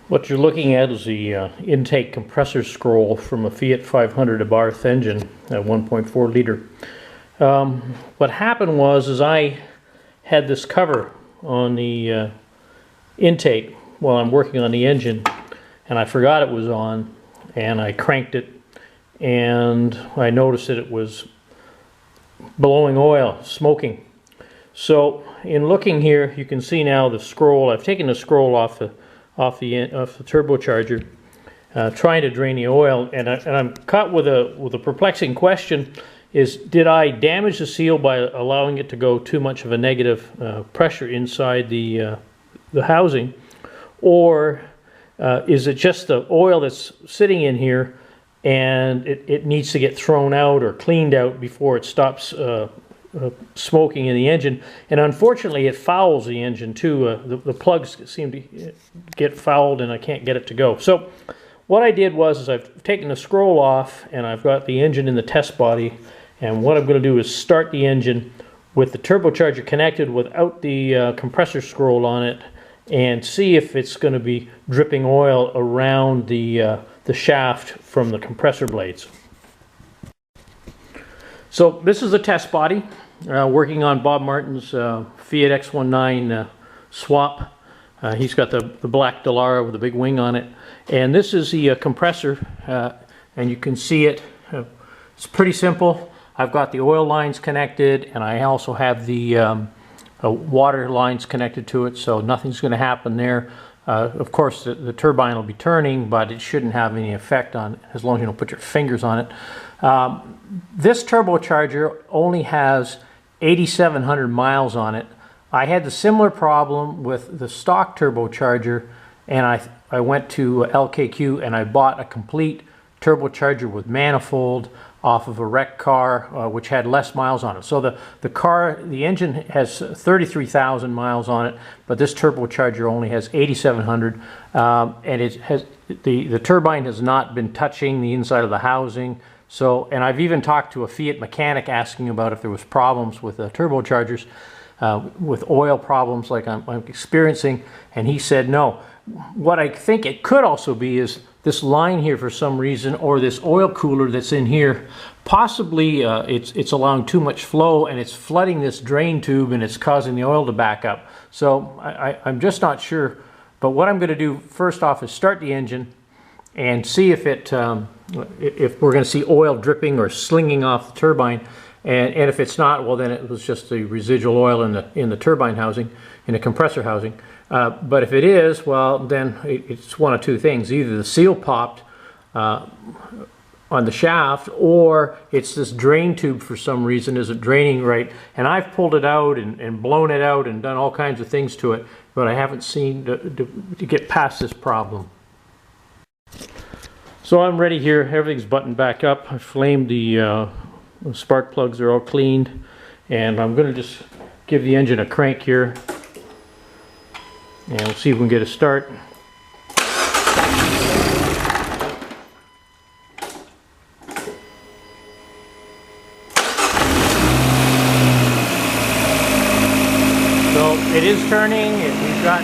What you're looking at is the intake compressor scroll from a Fiat 500 Abarth engine at 1.4 liter. What happened was I had this cover on the intake while I'm working on the engine, and I forgot it was on, and I cranked it, and I noticed that it was blowing oil, smoking. So in looking here, you can see now the scroll. I've taken the scroll off the turbocharger, trying to drain the oil, and I'm caught with a perplexing question: is did I damage the seal by allowing it to go too much of a negative pressure inside the housing, or is it just the oil that's sitting in here and it needs to get thrown out or cleaned out before it stops smoking in the engine? And unfortunately it fouls the engine too. The plugs seem to get fouled and I can't get it to go. So what I did was I've taken the scroll off and I've got the engine in the test body, and what I'm going to do is start the engine with the turbocharger connected without the compressor scroll on it, and see if it's going to be dripping oil around the shaft from the compressor blades. So this is the test body, working on Bob Martin's Fiat X19 swap. He's got the black Dallara with the big wing on it, and this is the compressor, and you can see it. It's pretty simple. I've got the oil lines connected, and I also have the water lines connected to it, so nothing's going to happen there. Of course, the turbine will be turning, but it shouldn't have any effect on it as long as you don't put your fingers on it. This turbocharger only has 8,700 miles on it. I had the similar problem with the stock turbocharger, and I went to LKQ and I bought a complete turbocharger with manifold off of a wrecked car, which had less miles on it. So the engine has 33,000 miles on it, but this turbocharger only has 8,700, and it has the turbine has not been touching the inside of the housing. So, and I've even talked to a Fiat mechanic asking about if there was problems with the turbochargers, with oil problems like I'm experiencing, and he said no. What I think it could also be is this line here for some reason, or this oil cooler that's in here. Possibly it's allowing too much flow and it's flooding this drain tube and it's causing the oil to back up. So I'm just not sure. But what I'm going to do first off is start the engine and see if if we're going to see oil dripping or slinging off the turbine. And if it's not, well, then it was just the residual oil in the turbine housing, in the compressor housing. But if it is, well, then it's one of two things. Either the seal popped on the shaft, or it's this drain tube for some reason isn't draining right. And I've pulled it out and blown it out and done all kinds of things to it, but I haven't seen to get past this problem. So I'm ready here. Everything's buttoned back up. I flamed the spark plugs. They're all cleaned. And I'm going to just give the engine a crank here. And we'll see if we can get a start. So it is turning. We've got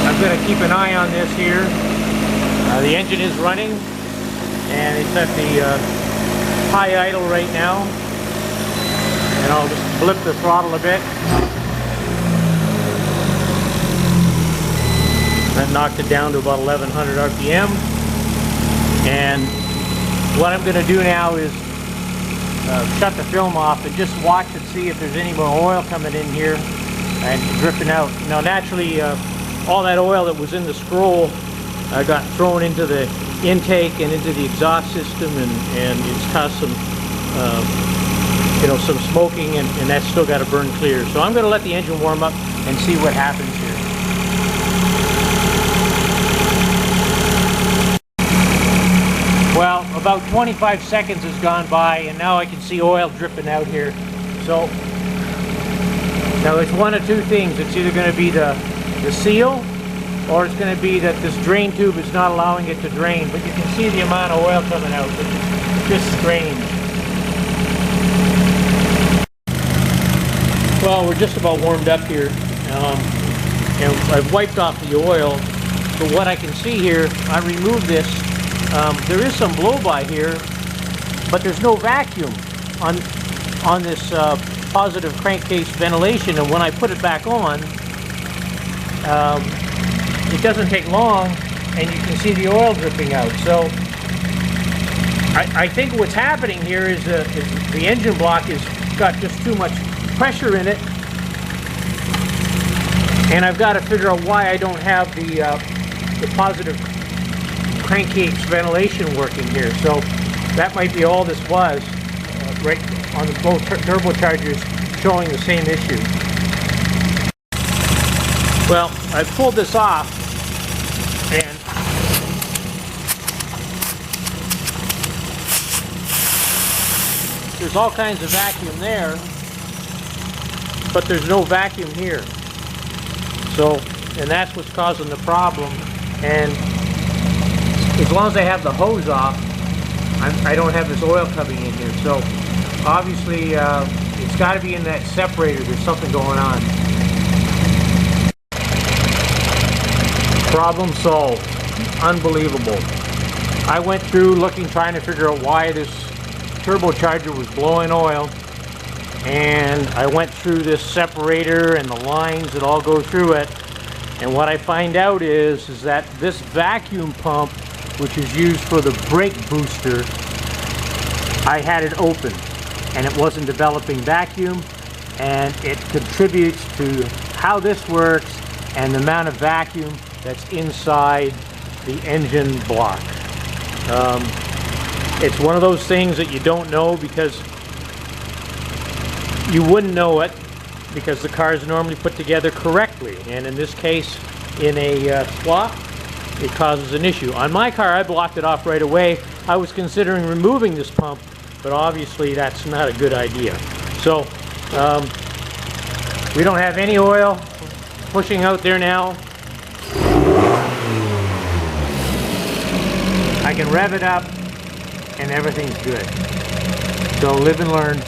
I'm going to keep an eye on this here. The engine is running, and it's at the high idle right now. And I'll just blip the throttle a bit. That knocked it down to about 1100 RPM. And what I'm going to do now is shut the film off and just watch and see if there's any more oil coming in here and dripping out. Now naturally all that oil that was in the scroll got thrown into the intake and into the exhaust system, and it's caused some some smoking, and that's still got to burn clear. So I'm going to let the engine warm up and see what happens here. Well, about 25 seconds has gone by, and now I can see oil dripping out here. So now it's one of two things. It's either going to be the seal, or it's going to be that this drain tube is not allowing it to drain. But you can see the amount of oil coming out, which is just strange. Well, we're just about warmed up here. And I've wiped off the oil, but what I can see here, I removed this. There is some blow-by here, but there's no vacuum on this positive crankcase ventilation, and when I put it back on, it doesn't take long, and you can see the oil dripping out. So I think what's happening here is the engine block has got just too much pressure in it, and I've got to figure out why I don't have the positive crankcase ventilation working here. So that might be all this was, right on the both turbochargers showing the same issue. Well, I pulled this off, and there's all kinds of vacuum there, but there's no vacuum here. So, and that's what's causing the problem. And as long as I have the hose off, I don't have this oil coming in here. So obviously it's got to be in that separator. There's something going on. Problem solved. Unbelievable. I went through looking, trying to figure out why this turbocharger was blowing oil, and I went through this separator and the lines that all go through it, and what I find out is that this vacuum pump, which is used for the brake booster, I had it open and it wasn't developing vacuum, and it contributes to how this works and the amount of vacuum that's inside the engine block. It's one of those things that you don't know, because you wouldn't know it because the car is normally put together correctly, and in this case, in a swap, it causes an issue. On my car, I blocked it off right away. I was considering removing this pump, but obviously that's not a good idea. So we don't have any oil pushing out there now. I can rev it up and everything's good. So live and learn.